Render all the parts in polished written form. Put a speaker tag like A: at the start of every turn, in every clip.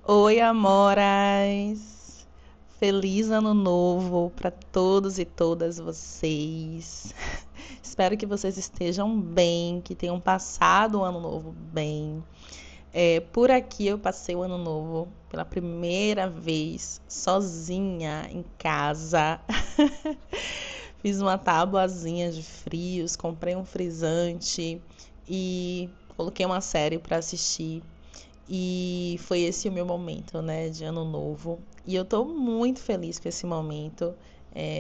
A: Oi, amoras! Feliz ano novo para todos e todas vocês. Espero que vocês estejam bem, que tenham passado o ano novo bem. Por aqui eu passei o ano novo pela primeira vez sozinha em casa. Fiz uma tabuazinha de frios, comprei um frisante e coloquei uma série para assistir. E foi esse o meu momento, né, de ano novo. E eu tô muito feliz com esse momento.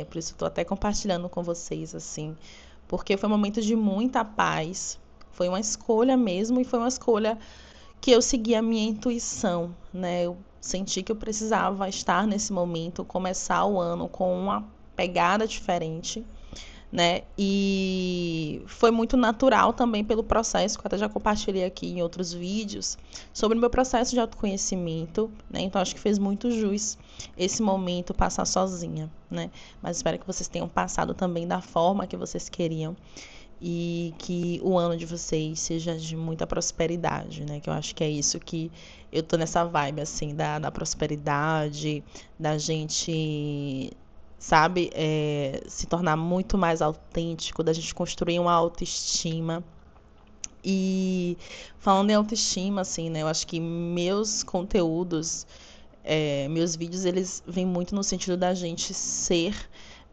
A: Por isso eu tô até compartilhando com vocês, assim. Porque foi um momento de muita paz. Foi uma escolha mesmo e foi uma escolha que eu segui a minha intuição, né? Eu senti que eu precisava estar nesse momento, começar o ano com uma pegada diferente, né? E foi muito natural também pelo processo, que eu até já compartilhei aqui em outros vídeos, sobre o meu processo de autoconhecimento, né? Então acho que fez muito jus esse momento passar sozinha, né? Mas espero que vocês tenham passado também da forma que vocês queriam e que o ano de vocês seja de muita prosperidade, né? Que eu acho que é isso que eu tô nessa vibe, assim, da prosperidade, da gente, sabe, se tornar muito mais autêntico, da gente construir uma autoestima. E falando em autoestima, assim, né? Eu acho que meus conteúdos, meus vídeos, eles vêm muito no sentido da gente ser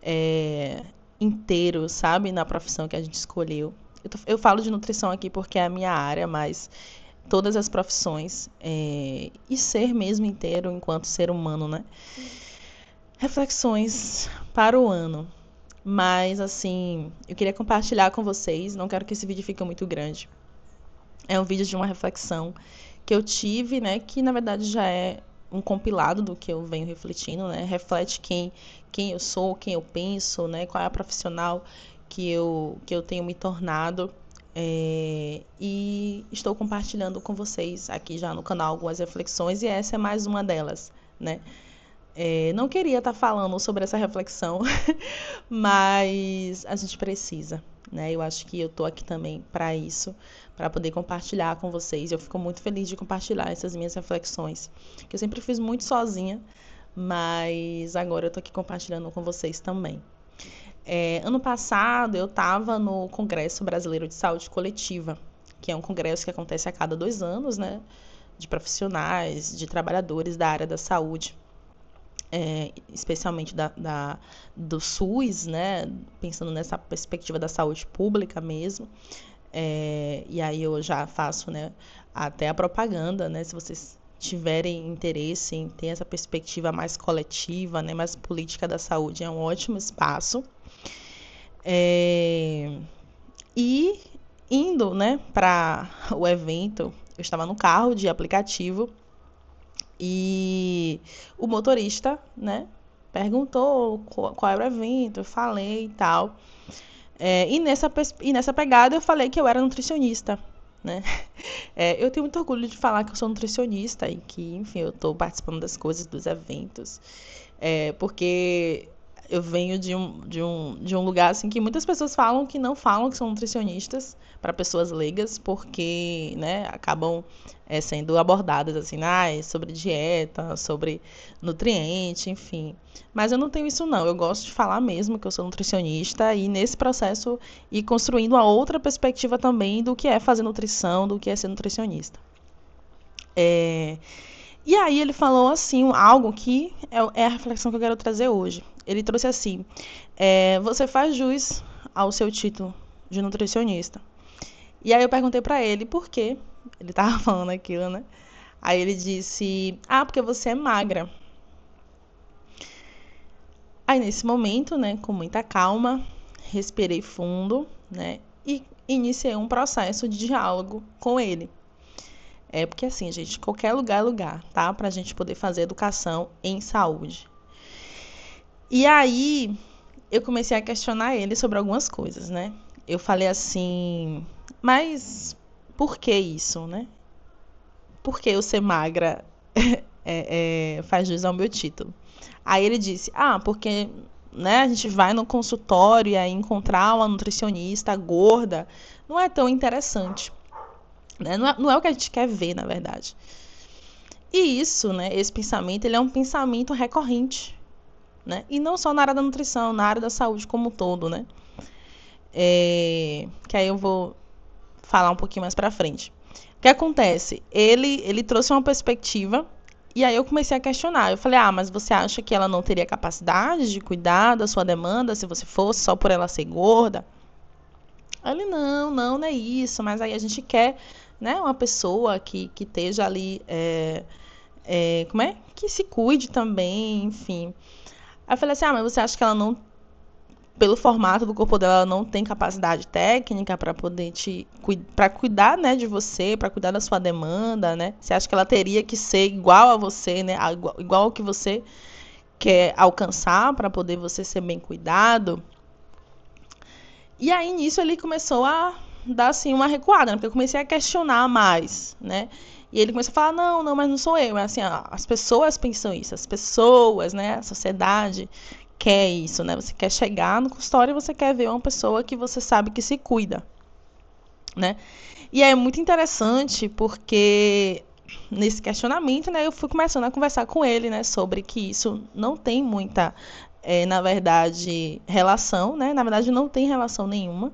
A: é, inteiro, sabe? Na profissão que a gente escolheu. Eu falo de nutrição aqui porque é a minha área, mas todas as profissões e ser mesmo inteiro enquanto ser humano, né? Reflexões para o ano. Mas, assim, eu queria compartilhar com vocês, não quero que esse vídeo fique muito grande. É um vídeo de uma reflexão que eu tive, né, que na verdade já é um compilado do que eu venho refletindo, né? Reflete quem eu sou, quem eu penso, né? Qual é a profissional que eu tenho me tornado. E estou compartilhando com vocês aqui já no canal algumas reflexões e essa é mais uma delas, né? Não queria estar falando sobre essa reflexão, mas a gente precisa, né? Eu acho que eu tô aqui também para isso, para poder compartilhar com vocês. Eu fico muito feliz de compartilhar essas minhas reflexões, que eu sempre fiz muito sozinha, mas agora eu tô aqui compartilhando com vocês também. Ano passado eu estava no Congresso Brasileiro de Saúde Coletiva, que é um congresso que acontece a cada 2 anos, né? De profissionais, de trabalhadores da área da saúde, especialmente do SUS, né? Pensando nessa perspectiva da saúde pública mesmo. E aí eu já faço, né, até a propaganda, né? Se vocês tiverem interesse em ter essa perspectiva mais coletiva, né, mais política da saúde, é um ótimo espaço. E indo, né, para o evento, eu estava no carro de aplicativo e o motorista, né, perguntou qual era o evento, eu falei e tal. E nessa pegada eu falei que eu era nutricionista, né? Eu tenho muito orgulho de falar que eu sou nutricionista e que, enfim, eu estou participando das coisas, dos eventos, porque eu venho de um lugar assim que muitas pessoas falam que não falam que são nutricionistas para pessoas leigas, porque, né, acabam sendo abordadas assim, sobre dieta, sobre nutriente, enfim. Mas eu não tenho isso não, eu gosto de falar mesmo que eu sou nutricionista e nesse processo ir construindo uma outra perspectiva também do que é fazer nutrição, do que é ser nutricionista. E aí ele falou assim, algo que é a reflexão que eu quero trazer hoje. Ele trouxe assim, você faz jus ao seu título de nutricionista. E aí eu perguntei pra ele por quê. Ele tava falando aquilo, né? Aí ele disse, porque você é magra. Aí nesse momento, né, com muita calma, respirei fundo, né, e iniciei um processo de diálogo com ele. Porque assim, gente, qualquer lugar é lugar, tá? Pra gente poder fazer educação em saúde. E aí, eu comecei a questionar ele sobre algumas coisas, né? Eu falei assim, mas por que isso, né? Por que eu ser magra faz jus ao meu título? Aí ele disse, porque, né, a gente vai no consultório e aí encontrar uma nutricionista gorda não é tão interessante, né? Não é o que a gente quer ver, na verdade. E E isso, né, esse pensamento, ele é um pensamento recorrente, né? E não só na área da nutrição, na área da saúde como um todo, né? Que aí eu vou falar um pouquinho mais pra frente. O que acontece? Ele trouxe uma perspectiva e aí eu comecei a questionar. Eu falei, mas você acha que ela não teria capacidade de cuidar da sua demanda se você fosse só por ela ser gorda? Ele, não é isso, mas aí a gente quer, né, uma pessoa que esteja ali, como é? Que se cuide também, enfim. Aí eu falei assim, mas você acha que ela não, pelo formato do corpo dela, ela não tem capacidade técnica para poder para cuidar, né, de você, para cuidar da sua demanda, né? Você acha que ela teria que ser igual a você, né, igual ao que você quer alcançar para poder você ser bem cuidado? E aí nisso ele começou a dar assim uma recuada, né? Porque eu comecei a questionar mais, né? E ele começou a falar, não, mas não sou eu. É assim, as pessoas pensam isso, as pessoas, né? A sociedade quer isso, né? Você quer chegar no consultório e você quer ver uma pessoa que você sabe que se cuida, né? E é muito interessante porque nesse questionamento, né, eu fui começando a conversar com ele, né, sobre que isso não tem muita, na verdade, relação, né? Na verdade, não tem relação nenhuma,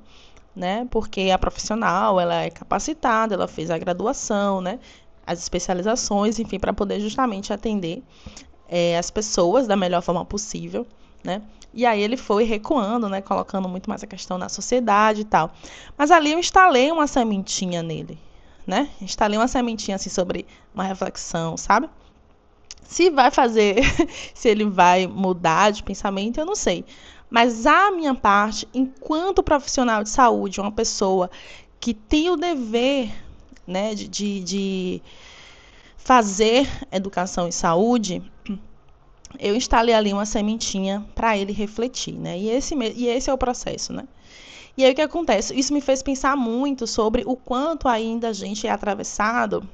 A: né? Porque a profissional, ela é capacitada, ela fez a graduação, né? As especializações, enfim, para poder justamente atender as pessoas da melhor forma possível, né? E aí ele foi recuando, né? Colocando muito mais a questão na sociedade e tal. Mas ali eu instalei uma sementinha nele, né? Instalei uma sementinha assim sobre uma reflexão, sabe? Se vai fazer, se ele vai mudar de pensamento, eu não sei. Mas a minha parte, enquanto profissional de saúde, uma pessoa que tem o dever, né, de fazer educação em saúde, eu instalei ali uma sementinha para ele refletir, né? E esse é o processo, né? E aí o que acontece? Isso me fez pensar muito sobre o quanto ainda a gente é atravessado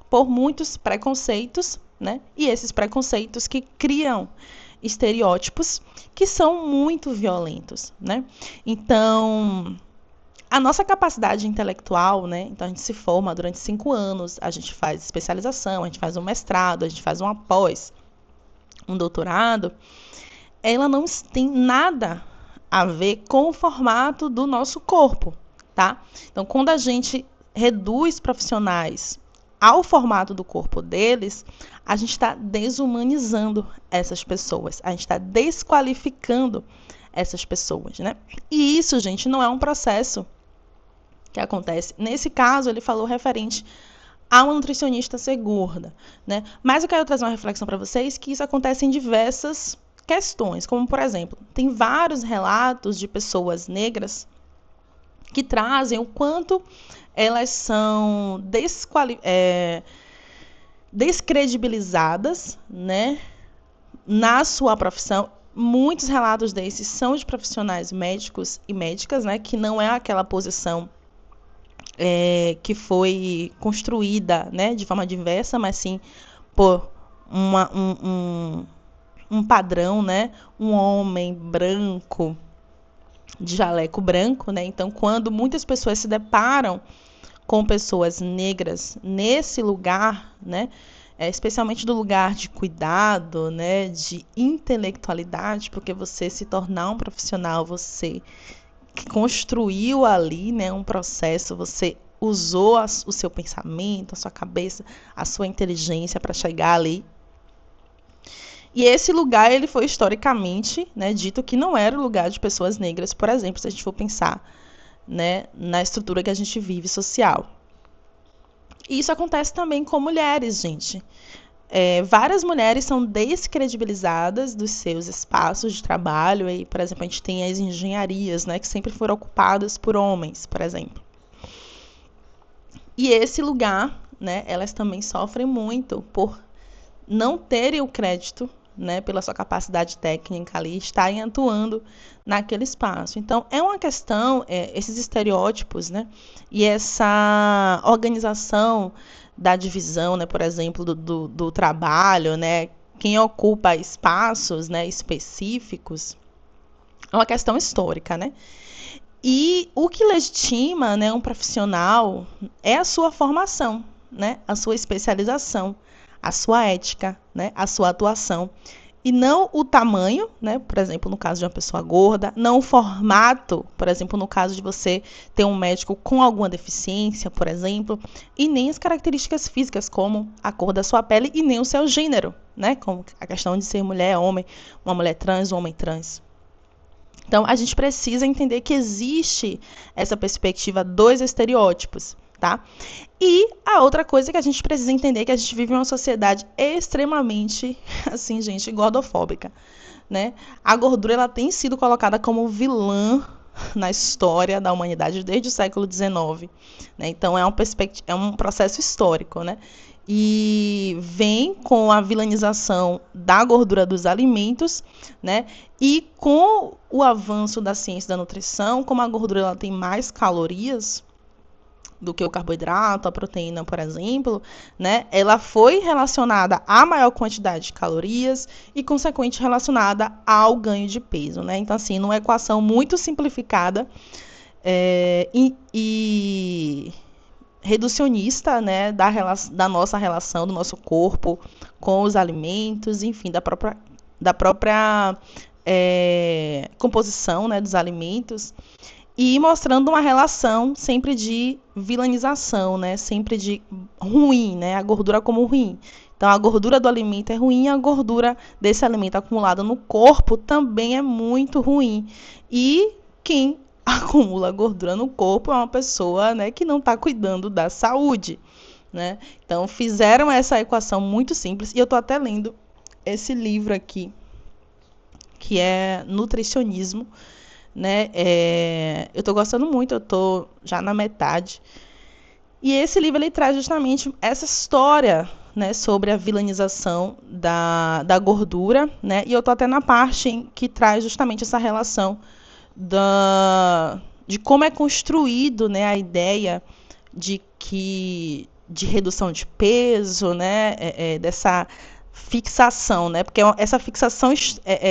A: por muitos preconceitos, né? E esses preconceitos que criam estereótipos que são muito violentos, né? Então, a nossa capacidade intelectual, né? Então, a gente se forma durante 5 anos, a gente faz especialização, a gente faz um mestrado, a gente faz uma pós, um doutorado, ela não tem nada a ver com o formato do nosso corpo, tá? Então, quando a gente reduz profissionais ao formato do corpo deles, a gente está desumanizando essas pessoas, a gente está desqualificando essas pessoas, né? E isso, gente, não é um processo que acontece. Nesse caso, ele falou referente a uma nutricionista ser gorda, né? Mas eu quero trazer uma reflexão para vocês que isso acontece em diversas questões, como por exemplo, tem vários relatos de pessoas negras que trazem o quanto elas são descredibilizadas, né, na sua profissão. Muitos relatos desses são de profissionais médicos e médicas, né, que não é aquela posição que foi construída, né, de forma diversa, mas sim por um padrão, né, um homem branco de jaleco branco, né? Então, quando muitas pessoas se deparam com pessoas negras nesse lugar, né, especialmente do lugar de cuidado, né, de intelectualidade, porque você se tornar um profissional, você construiu ali, né, um processo, você usou o seu pensamento, a sua cabeça, a sua inteligência para chegar ali. E esse lugar, ele foi historicamente, né, dito que não era o lugar de pessoas negras, por exemplo, se a gente for pensar, né, na estrutura que a gente vive social. E isso acontece também com mulheres, gente. Várias mulheres são descredibilizadas dos seus espaços de trabalho. E, por exemplo, a gente tem as engenharias, né, que sempre foram ocupadas por homens, por exemplo. E esse lugar, né, elas também sofrem muito por não terem o crédito, né, pela sua capacidade técnica ali, estarem atuando naquele espaço. Então, é uma questão, esses estereótipos, né, e essa organização da divisão, né, por exemplo, do trabalho, né, quem ocupa espaços, né, específicos, é uma questão histórica, né? E o que legitima, né, um profissional é a sua formação, né, a sua especialização, a sua ética, né, a sua atuação. E não o tamanho, né, por exemplo, no caso de uma pessoa gorda, não o formato, por exemplo, no caso de você ter um médico com alguma deficiência, por exemplo, e nem as características físicas, como a cor da sua pele e nem o seu gênero, né, como a questão de ser mulher, homem, uma mulher trans, um homem trans. Então, a gente precisa entender que existe essa perspectiva dos estereótipos, tá? E a outra coisa que a gente precisa entender é que a gente vive em uma sociedade extremamente, assim, gente, gordofóbica, né? A gordura, ela tem sido colocada como vilã na história da humanidade desde o século XIX, né? Então, é um processo histórico, né? E vem com a vilanização da gordura dos alimentos, né? E com o avanço da ciência da nutrição, como a gordura ela tem mais calorias do que o carboidrato, a proteína, por exemplo, né? Ela foi relacionada à maior quantidade de calorias e, consequentemente, relacionada ao ganho de peso, né? Então, assim, numa equação muito simplificada e reducionista, né, da nossa relação, do nosso corpo com os alimentos, enfim, da própria composição, né, dos alimentos, e mostrando uma relação sempre de vilanização, né, sempre de ruim, né, a gordura como ruim. Então, a gordura do alimento é ruim, a gordura desse alimento acumulada no corpo também é muito ruim. E quem acumula gordura no corpo é uma pessoa, né, que não está cuidando da saúde, né? Então, fizeram essa equação muito simples. E eu estou até lendo esse livro aqui, que é Nutricionismo, né? Eu estou gostando muito, eu estou já na metade. E esse livro ele traz justamente essa história, né, sobre a vilanização da gordura, né? E eu estou até na parte que traz justamente essa relação de como é construído, né, a ideia de redução de peso, né, dessa fixação, né, porque essa fixação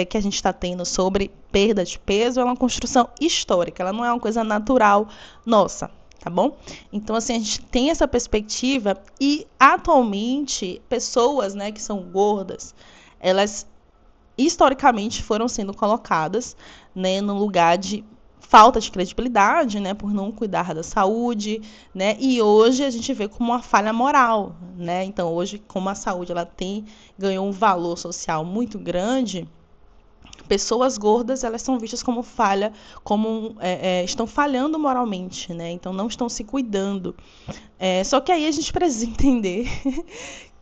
A: que a gente está tendo sobre perda de peso é uma construção histórica, ela não é uma coisa natural nossa, tá bom? Então, assim, a gente tem essa perspectiva e, atualmente, pessoas, né, que são gordas, elas historicamente foram sendo colocadas, né, no lugar de falta de credibilidade, né, por não cuidar da saúde, né, e hoje a gente vê como uma falha moral, né, então hoje como a saúde ela ganhou um valor social muito grande, pessoas gordas elas são vistas como estão falhando moralmente, né, então não estão se cuidando, só que aí a gente precisa entender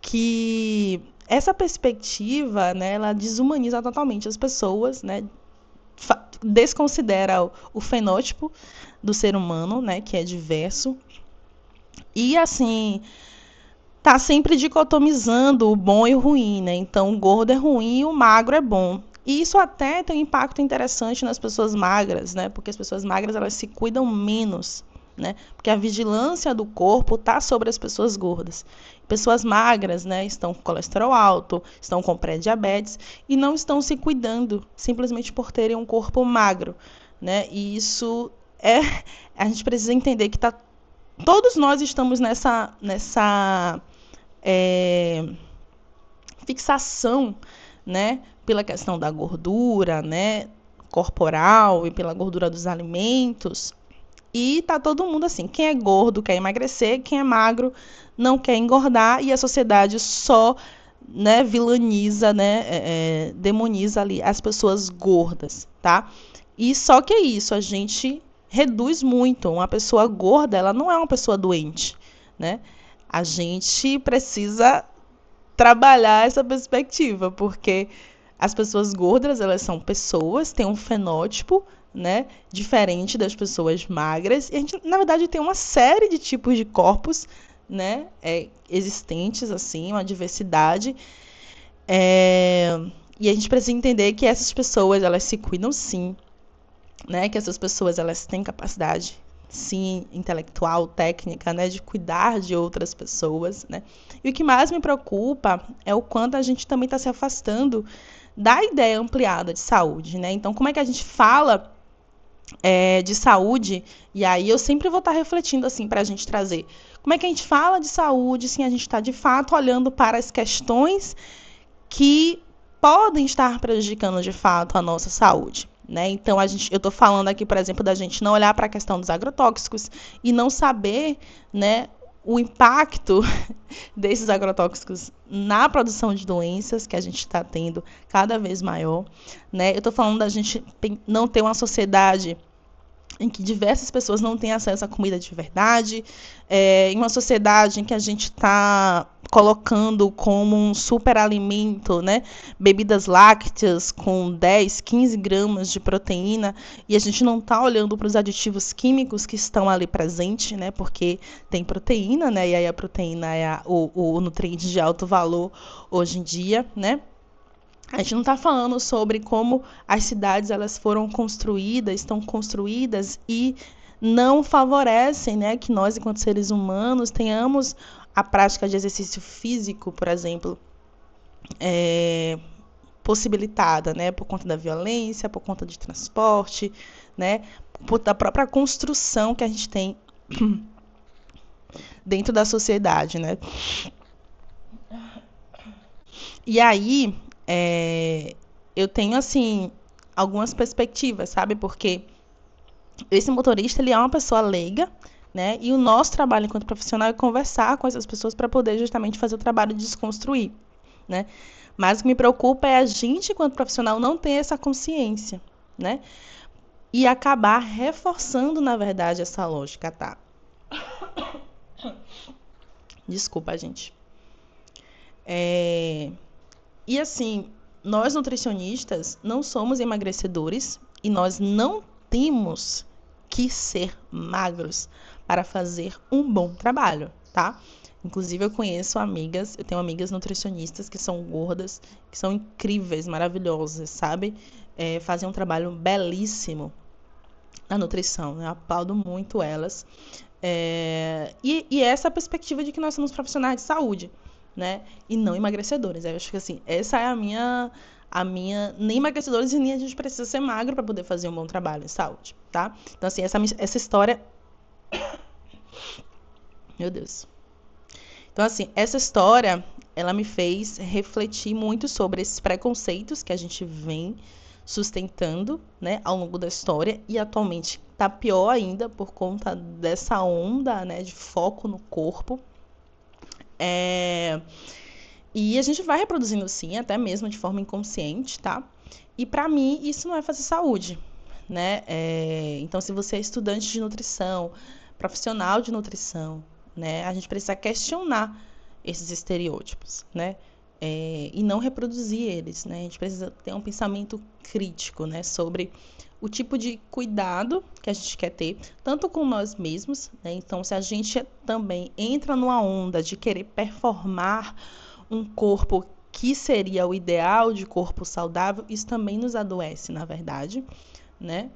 A: que essa perspectiva, né, ela desumaniza totalmente as pessoas, né, desconsidera o fenótipo do ser humano, né, que é diverso, e assim tá sempre dicotomizando o bom e o ruim, né? Então o gordo é ruim e o magro é bom. E isso até tem um impacto interessante nas pessoas magras, né? Porque as pessoas magras elas se cuidam menos, né? Porque a vigilância do corpo tá sobre as pessoas gordas. Pessoas magras, né, estão com colesterol alto, estão com pré-diabetes e não estão se cuidando simplesmente por terem um corpo magro, né? E isso a gente precisa entender que todos nós estamos nessa fixação, né, pela questão da gordura, né, corporal e pela gordura dos alimentos. E tá todo mundo assim, quem é gordo quer emagrecer, quem é magro não quer engordar e a sociedade só, né, vilaniza, né, demoniza ali as pessoas gordas, tá? E só que é isso, a gente reduz muito. Uma pessoa gorda, ela não é uma pessoa doente, né? A gente precisa trabalhar essa perspectiva, porque as pessoas gordas, elas são pessoas, têm um fenótipo, né, diferente das pessoas magras. E a gente, na verdade, tem uma série de tipos de corpos, né, existentes, assim, uma diversidade. E a gente precisa entender que essas pessoas, elas se cuidam sim, né, que essas pessoas, elas têm capacidade sim, intelectual, técnica, né, de cuidar de outras pessoas, né. E o que mais me preocupa é o quanto a gente também está se afastando da ideia ampliada de saúde, né. Então, como é que a gente fala de saúde? E aí eu sempre vou estar refletindo assim para a gente trazer Como é que a gente fala de saúde se a gente está, de fato, olhando para as questões que podem estar prejudicando, de fato, a nossa saúde? Né? Então, eu estou falando aqui, por exemplo, da gente não olhar para a questão dos agrotóxicos e não saber, né, o impacto desses agrotóxicos na produção de doenças que a gente está tendo cada vez maior. Né? Eu estou falando da gente não ter uma sociedade em que diversas pessoas não têm acesso à comida de verdade, em uma sociedade em que a gente está colocando como um superalimento, né, bebidas lácteas com 10, 15 gramas de proteína, e a gente não está olhando para os aditivos químicos que estão ali presentes, né, porque tem proteína, né, e aí a proteína é o nutriente de alto valor hoje em dia, né. A gente não está falando sobre como as cidades elas foram construídas, estão construídas e não favorecem, né, que nós, enquanto seres humanos, tenhamos a prática de exercício físico, por exemplo, possibilitada, né, por conta da violência, por conta de transporte, né, da própria construção que a gente tem dentro da sociedade, né. E aí, eu tenho, assim, algumas perspectivas, sabe? Porque esse motorista, ele é uma pessoa leiga, né? E o nosso trabalho enquanto profissional é conversar com essas pessoas para poder justamente fazer o trabalho de desconstruir, né? Mas o que me preocupa é a gente, enquanto profissional, não ter essa consciência, né? E acabar reforçando, na verdade, essa lógica, tá? Desculpa, gente. E assim, nós nutricionistas não somos emagrecedores e nós não temos que ser magros para fazer um bom trabalho, tá? Inclusive, eu tenho amigas nutricionistas que são gordas, que são incríveis, maravilhosas, sabe? Fazem um trabalho belíssimo na nutrição, né? Eu aplaudo muito elas. E essa é a perspectiva de que nós somos profissionais de saúde, né? E não emagrecedores. Eu acho que assim, essa é a minha nem emagrecedores e nem a gente precisa ser magro para poder fazer um bom trabalho em saúde, tá? Então assim, essa história, meu Deus. Então assim, essa história, ela me fez refletir muito sobre esses preconceitos que a gente vem sustentando, né, ao longo da história, e atualmente está pior ainda por conta dessa onda, né, de foco no corpo. E a gente vai reproduzindo sim, até mesmo de forma inconsciente, tá? E para mim isso não é fazer saúde, né? Então, se você é estudante de nutrição, profissional de nutrição, né, a gente precisa questionar esses estereótipos, né? E não reproduzir eles, né? A gente precisa ter um pensamento crítico, né, sobre o tipo de cuidado que a gente quer ter, tanto com nós mesmos, né? Então, se a gente também entra numa onda de querer performar um corpo que seria o ideal de corpo saudável, isso também nos adoece, na verdade, né?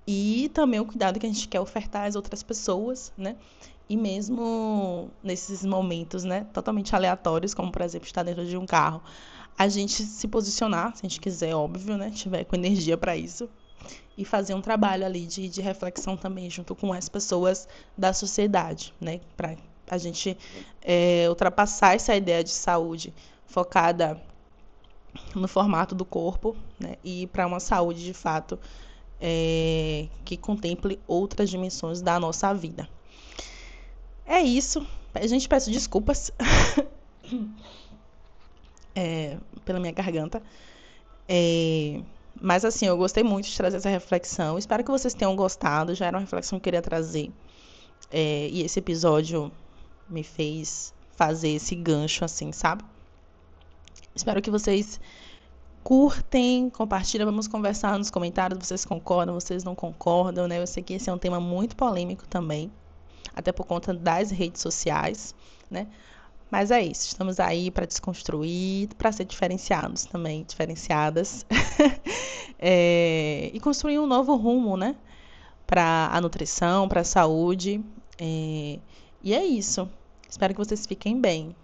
A: E também o cuidado que a gente quer ofertar às outras pessoas, né? E mesmo nesses momentos, né, totalmente aleatórios, como por exemplo estar dentro de um carro, a gente se posicionar, se a gente quiser, óbvio, né, tiver com energia para isso, e fazer um trabalho ali de reflexão também junto com as pessoas da sociedade, né, para a gente ultrapassar essa ideia de saúde focada no formato do corpo, né, e ir para uma saúde de fato que contemple outras dimensões da nossa vida. É isso. A gente peço desculpas pela minha garganta. Mas assim, eu gostei muito de trazer essa reflexão. Espero que vocês tenham gostado. Já era uma reflexão que eu queria trazer. E esse episódio me fez fazer esse gancho, assim, sabe? Espero que vocês curtem, compartilhem, vamos conversar nos comentários. Vocês concordam, vocês não concordam, né? Eu sei que esse é um tema muito polêmico também, até por conta das redes sociais, né? Mas é isso, estamos aí para desconstruir, para ser diferenciados também, diferenciadas, e construir um novo rumo, né? Para a nutrição, para a saúde. E é isso. Espero que vocês fiquem bem.